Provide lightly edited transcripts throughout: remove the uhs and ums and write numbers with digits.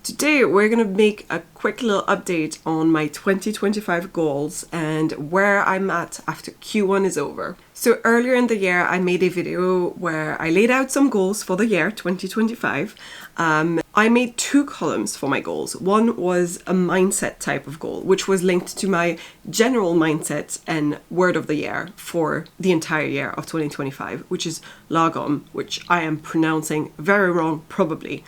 Today we're going to make a quick little update on my 2025 goals and where I'm at after Q1 is over. So earlier in the year I made a video where I laid out some goals for the year 2025. I made two columns for my goals. One was a mindset type of goal, which was linked to my general mindset and word of the year for the entire year of 2025, which is lagom, which I am pronouncing very wrong probably.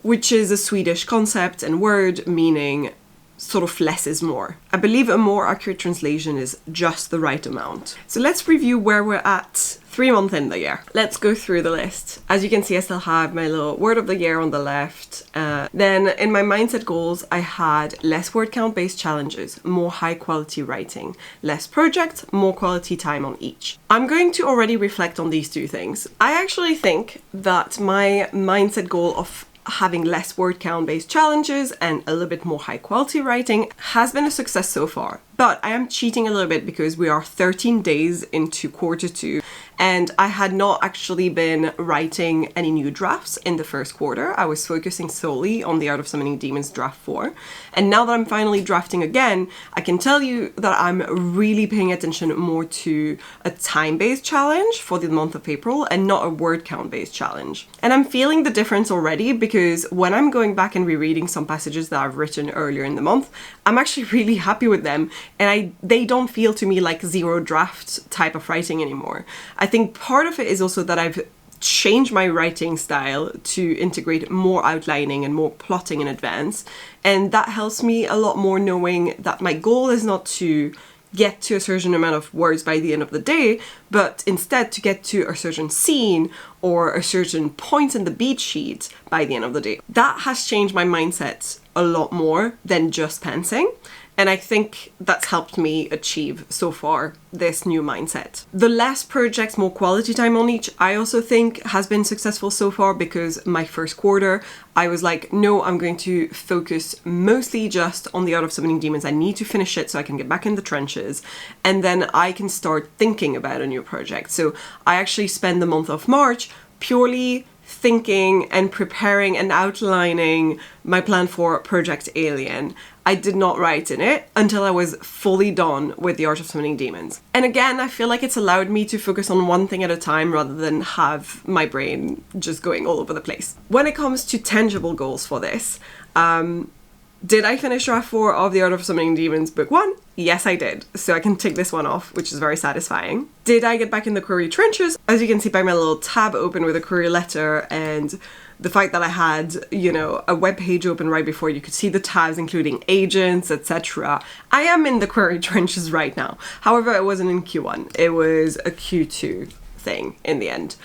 Which is a Swedish concept and word meaning sort of less is more. I believe a more accurate translation is just the right amount. So let's review where we're at 3 months in the year. Let's go through the list. As you can see, I still have my little word of the year on the left. Then in my mindset goals, I had less word count based challenges, more high quality writing, less projects, more quality time on each. I'm going to already reflect on these two things. I actually think that my mindset goal of having less word count based challenges and a little bit more high quality writing has been a success so far. But I am cheating a little bit because we are 13 days into Q2 and I had not actually been writing any new drafts in the first quarter. I was focusing solely on the Art of Summoning Demons draft 4. And now that I'm finally drafting again, I can tell you that I'm really paying attention more to a time-based challenge for the month of April and not a word count-based challenge. And I'm feeling the difference already because when I'm going back and rereading some passages that I've written earlier in the month, I'm actually really happy with them. And they don't feel to me like zero draft type of writing anymore. I think part of it is also that I've changed my writing style to integrate more outlining and more plotting in advance. And that helps me a lot more knowing that my goal is not to get to a certain amount of words by the end of the day, but instead to get to a certain scene or a certain point in the beat sheet by the end of the day. That has changed my mindset a lot more than just pantsing. And I think that's helped me achieve so far this new mindset. The less projects, more quality time on each, I also think has been successful so far because my first quarter, I was like, no, I'm going to focus mostly just on the Art of Summoning Demons. I need to finish it so I can get back in the trenches and then I can start thinking about a new project. So I actually spend the month of March purely thinking and preparing and outlining my plan for Project Alien. I did not write in it until I was fully done with the Art of Summoning Demons. And again, I feel like it's allowed me to focus on one thing at a time rather than have my brain just going all over the place. When it comes to tangible goals for this, did I finish draft 4 of the Art of Summoning Demons book 1? Yes, I did. So I can tick this one off, which is very satisfying. Did I get back in the query trenches? As you can see by my little tab open with a query letter and the fact that I had, a web page open right before you could see the tabs, including agents, etc. I am in the query trenches right now. However, it wasn't in Q1. It was a Q2 thing in the end,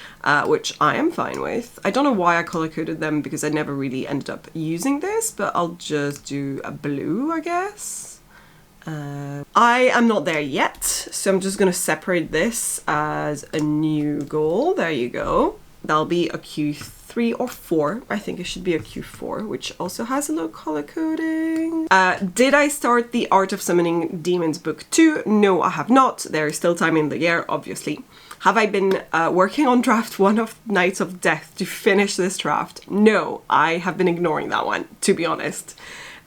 which I am fine with. I don't know why I color-coded them because I never really ended up using this, but I'll just do a blue, I guess. I am not there yet, so I'm just going to separate this as a new goal. There you go. That'll be a Q3 or 4. I think it should be a Q4, which also has a little color coding. Did I start the Art of Summoning Demons book 2? No, I have not. There is still time in the year, obviously. Have I been working on draft 1 of Knights of Death to finish this draft? No, I have been ignoring that one, to be honest.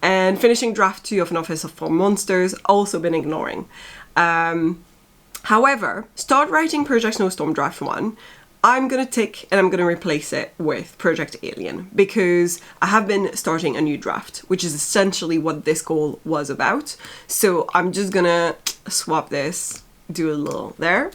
And finishing draft 2 of An Office for Monsters, also been ignoring. However, start writing Project Snowstorm draft 1. I'm going to tick and I'm going to replace it with Project Alien because I have been starting a new draft, which is essentially what this goal was about. So I'm just going to swap this, do a little there,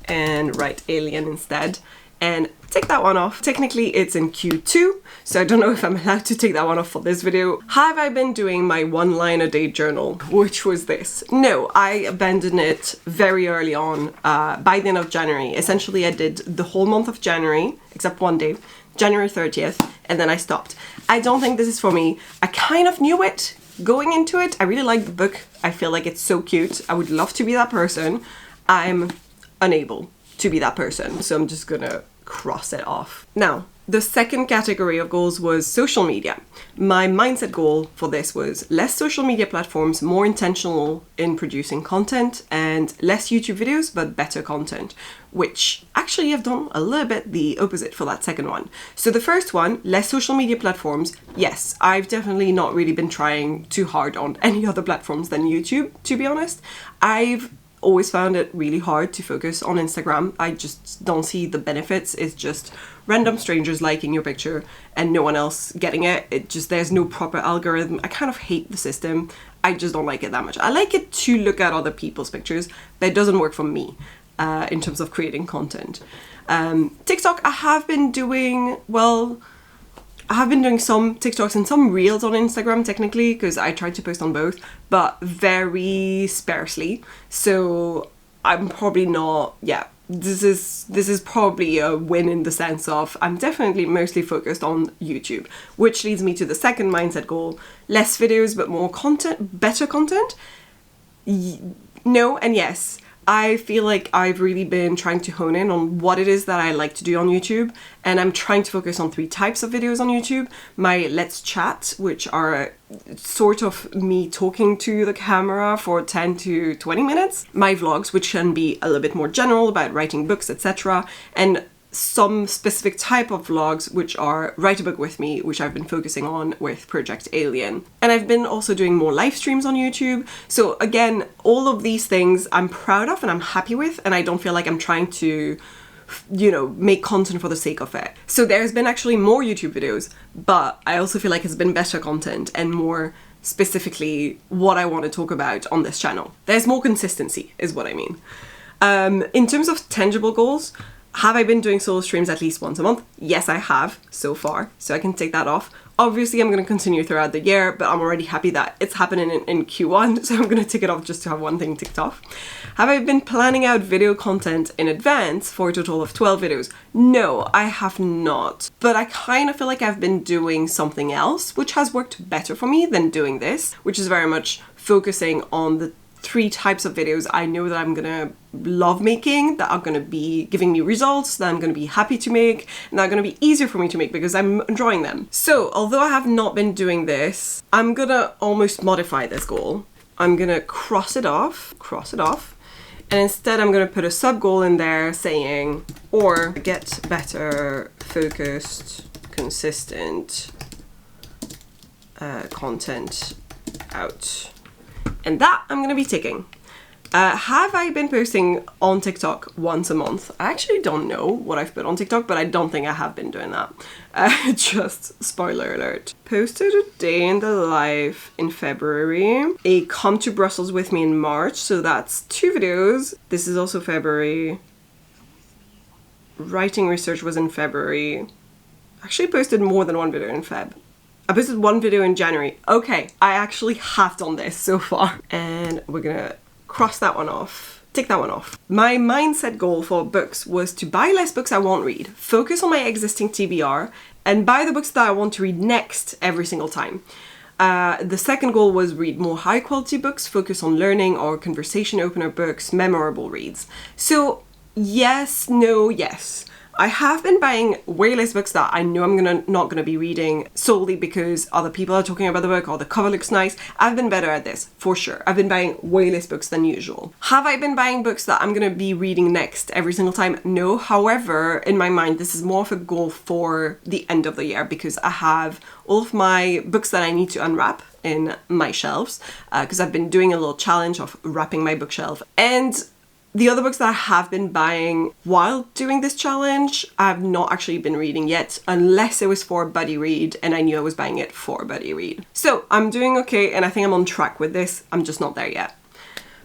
and write Alien instead and take that one off. Technically it's in Q2, so I don't know if I'm allowed to take that one off for this video. Have I been doing my 1 line a day journal, which was this? No, I abandoned it very early on, by the end of January. Essentially I did the whole month of January, except one day, January 30th, and then I stopped. I don't think this is for me. I kind of knew it going into it. I really like the book. I feel like it's so cute. I would love to be that person. I'm unable to be that person, so I'm just gonna cross it off. Now, The second category of goals was social media. My mindset goal for this was less social media platforms, more intentional in producing content, and less YouTube videos, but better content, which actually I've done a little bit the opposite for that second one. So the first one, less social media platforms, yes, I've definitely not really been trying too hard on any other platforms than YouTube, to be honest. I've always found it really hard to focus on Instagram. I just don't see the benefits. It's just random strangers liking your picture and no one else getting it. There's no proper algorithm. I kind of hate the system. I just don't like it that much. I like it to look at other people's pictures, but it doesn't work for me in terms of creating content. TikTok, I have been doing some TikToks and some reels on Instagram technically, because I tried to post on both, but very sparsely. So I'm probably not, this is probably a win in the sense of I'm definitely mostly focused on YouTube, which leads me to the second mindset goal, less videos but more content, better content. No and yes. I feel like I've really been trying to hone in on what it is that I like to do on YouTube, and I'm trying to focus on 3 types of videos on YouTube. My Let's Chat, which are sort of me talking to the camera for 10 to 20 minutes. My vlogs, which can be a little bit more general about writing books, etc. And some specific type of vlogs, which are Write a Book With Me, which I've been focusing on with Project Alien. And I've been also doing more live streams on YouTube. So again, all of these things I'm proud of and I'm happy with, and I don't feel like I'm trying to, make content for the sake of it. So there's been actually more YouTube videos, but I also feel like it's been better content and more specifically what I want to talk about on this channel. There's more consistency, is what I mean. In terms of tangible goals, have I been doing solo streams at least once a month? Yes, I have so far, so I can take that off. Obviously, I'm going to continue throughout the year, but I'm already happy that it's happening in Q1, so I'm going to take it off just to have one thing ticked off. Have I been planning out video content in advance for a total of 12 videos? No, I have not. But I kind of feel like I've been doing something else, which has worked better for me than doing this, which is very much focusing on the 3 types of videos I know that I'm gonna love making, that are gonna be giving me results, that I'm gonna be happy to make, and that are gonna be easier for me to make because I'm enjoying them. So, although I have not been doing this, I'm gonna almost modify this goal. I'm gonna cross it off, and instead I'm gonna put a sub goal in there saying, or get better, focused, consistent content out. And that I'm going to be ticking. Have I been posting on TikTok once a month? I actually don't know what I've put on TikTok, but I don't think I have been doing that. Just spoiler alert. Posted a day in the life in February. A come to Brussels with me in March, so that's 2 videos. This is also February. Writing research was in February. Actually posted more than 1 video in Feb. I posted 1 video in January. Okay, I actually have done this so far. And we're gonna cross that one off. Tick that one off. My mindset goal for books was to buy less books I won't read, focus on my existing TBR, and buy the books that I want to read next every single time. The second goal was read more high quality books, focus on learning or conversation opener books, memorable reads. So yes, no, yes. I have been buying way less books that I know I'm not gonna be reading solely because other people are talking about the book or the cover looks nice. I've been better at this, for sure. I've been buying way less books than usual. Have I been buying books that I'm gonna be reading next every single time? No. However, in my mind, this is more of a goal for the end of the year because I have all of my books that I need to unwrap in my shelves because I've been doing a little challenge of wrapping my bookshelf. And the other books that I have been buying while doing this challenge, I've not actually been reading yet, unless it was for a buddy read and I knew I was buying it for a buddy read. So I'm doing okay and I think I'm on track with this. I'm just not there yet.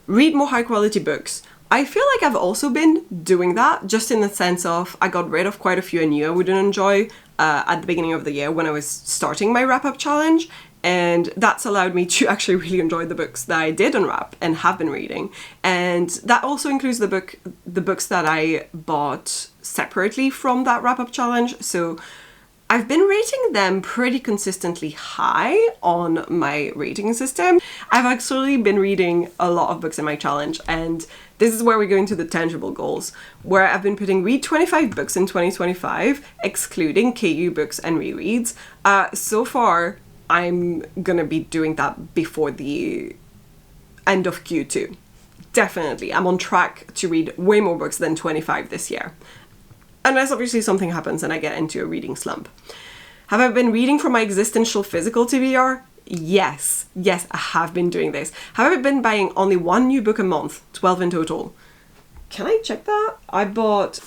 Read more high quality books. I feel like I've also been doing that, just in the sense of I got rid of quite a few I knew I wouldn't enjoy at the beginning of the year when I was starting my wrap-up challenge. And that's allowed me to actually really enjoy the books that I did unwrap and have been reading. And that also includes the books that I bought separately from that wrap-up challenge. So I've been rating them pretty consistently high on my rating system. I've actually been reading a lot of books in my challenge, and this is where we go into the tangible goals, where I've been putting read 25 books in 2025, excluding KU books and rereads. So far, I'm gonna be doing that before the end of Q2. Definitely, I'm on track to read way more books than 25 this year. Unless obviously something happens and I get into a reading slump. Have I been reading from my existential physical TBR? Yes, I have been doing this. Have I been buying only one new book a month, 12 in total? Can I check that? I bought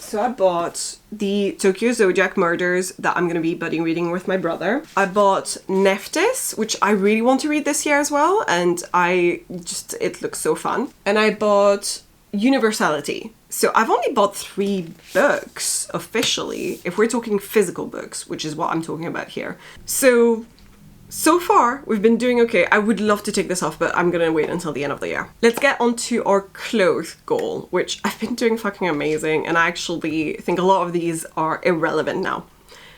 the Tokyo Zodiac Murders that I'm going to be buddy reading with my brother. I bought Nephthys, which I really want to read this year as well, and it looks so fun. And I bought Universality. So I've only bought 3 books officially, if we're talking physical books, which is what I'm talking about here. So far, we've been doing okay. I would love to take this off, but I'm gonna wait until the end of the year. Let's get on to our clothes goal, which I've been doing fucking amazing, and I actually think a lot of these are irrelevant now.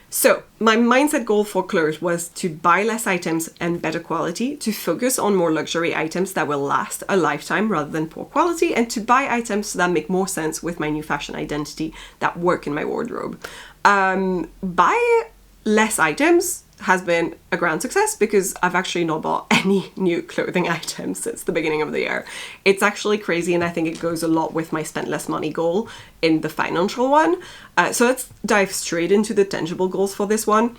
So, my mindset goal for clothes was to buy less items and better quality, to focus on more luxury items that will last a lifetime rather than poor quality, and to buy items that make more sense with my new fashion identity that work in my wardrobe. Buy less items has been a grand success because I've actually not bought any new clothing items since the beginning of the year. It's actually crazy, and I think it goes a lot with my spend less money goal in the financial one. So let's dive straight into the tangible goals for this one.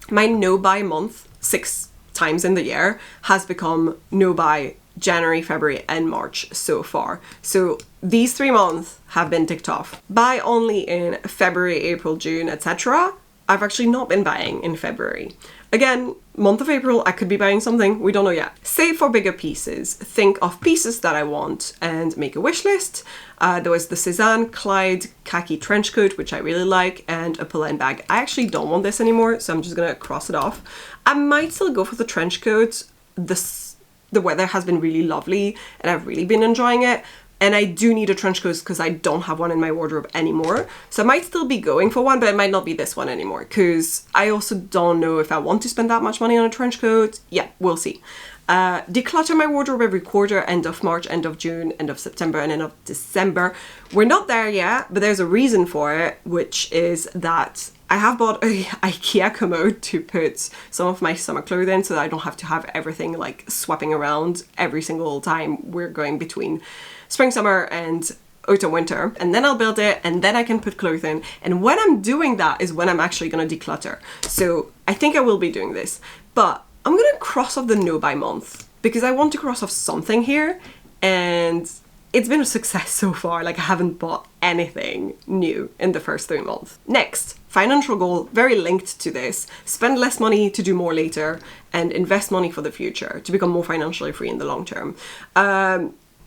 My no buy month, 6 times in the year, has become no buy January, February and March so far. So these 3 months have been ticked off. Buy only in February, April, June, etc. I've actually not been buying in February. Again, month of April, I could be buying something, we don't know yet. Save for bigger pieces. Think of pieces that I want and make a wish list. There was the Cézanne Clyde khaki trench coat, which I really like, and a pull-in bag. I actually don't want this anymore, so I'm just gonna cross it off. I might still go for the trench coat. The weather has been really lovely, and I've really been enjoying it. And I do need a trench coat because I don't have one in my wardrobe anymore. So I might still be going for one, but it might not be this one anymore because I also don't know if I want to spend that much money on a trench coat. Yeah, we'll see. Declutter my wardrobe every quarter, end of March, end of June, end of September, and end of December. We're not there yet, but there's a reason for it, which is that I have bought a IKEA commode to put some of my summer clothes in so that I don't have to have everything like swapping around every single time we're going between spring, summer, and autumn, winter. And then I'll build it, and then I can put clothes in. And when I'm doing that is when I'm actually gonna declutter. So I think I will be doing this, but I'm gonna cross off the no buy month because I want to cross off something here, and it's been a success so far. Like, I haven't bought anything new in the first 3 months. Next, financial goal, very linked to this. Spend less money to do more later, and invest money for the future to become more financially free in the long term.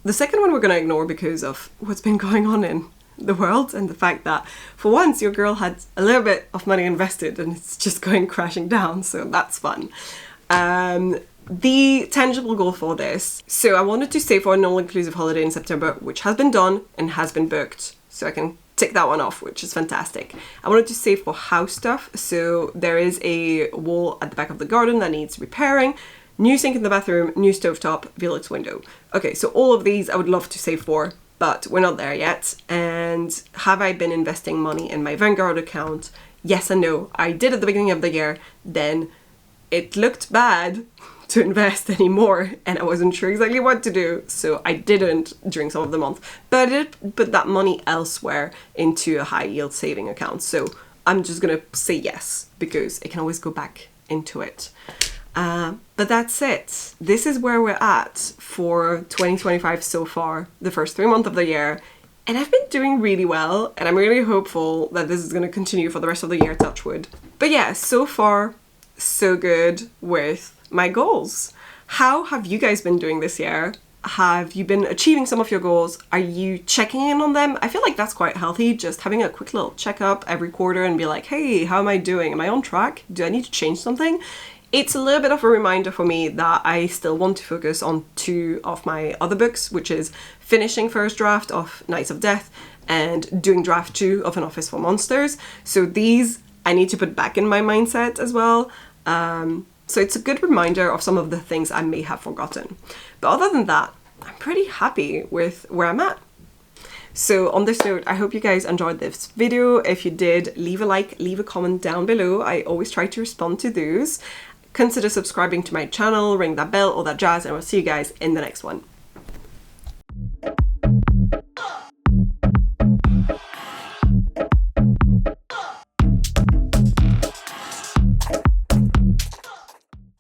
The second one we're going to ignore because of what's been going on in the world and the fact that for once your girl had a little bit of money invested and it's just going crashing down, so that's fun. The tangible goal for this, so I wanted to save for an all-inclusive holiday in September, which has been done and has been booked, so I can tick that one off, which is fantastic. I wanted to save for house stuff, so there is a wall at the back of the garden that needs repairing. New sink in the bathroom, new stovetop, Velux window. Okay, so all of these I would love to save for, but we're not there yet. And have I been investing money in my Vanguard account? Yes and no. I did at the beginning of the year, then it looked bad to invest anymore and I wasn't sure exactly what to do, so I didn't during some of the month. But I did put that money elsewhere into a high yield saving account, so I'm just gonna say yes because it can always go back into it. But that's it. This is where we're at for 2025 so far, the first 3 months of the year. And I've been doing really well, and I'm really hopeful that this is going to continue for the rest of the year, touch wood. But yeah, so far, so good with my goals. How have you guys been doing this year? Have you been achieving some of your goals? Are you checking in on them? I feel like that's quite healthy, just having a quick little checkup every quarter and be like, hey, how am I doing? Am I on track? Do I need to change something? It's a little bit of a reminder for me that I still want to focus on 2 of my other books, which is finishing first draft of Knights of Death and doing draft 2 of An Office for Monsters. So these I need to put back in my mindset as well. So it's a good reminder of some of the things I may have forgotten. But other than that, I'm pretty happy with where I'm at. So on this note, I hope you guys enjoyed this video. If you did, leave a like, leave a comment down below. I always try to respond to those. Consider subscribing to my channel, ring that bell, all that jazz, and I'll see you guys in the next one.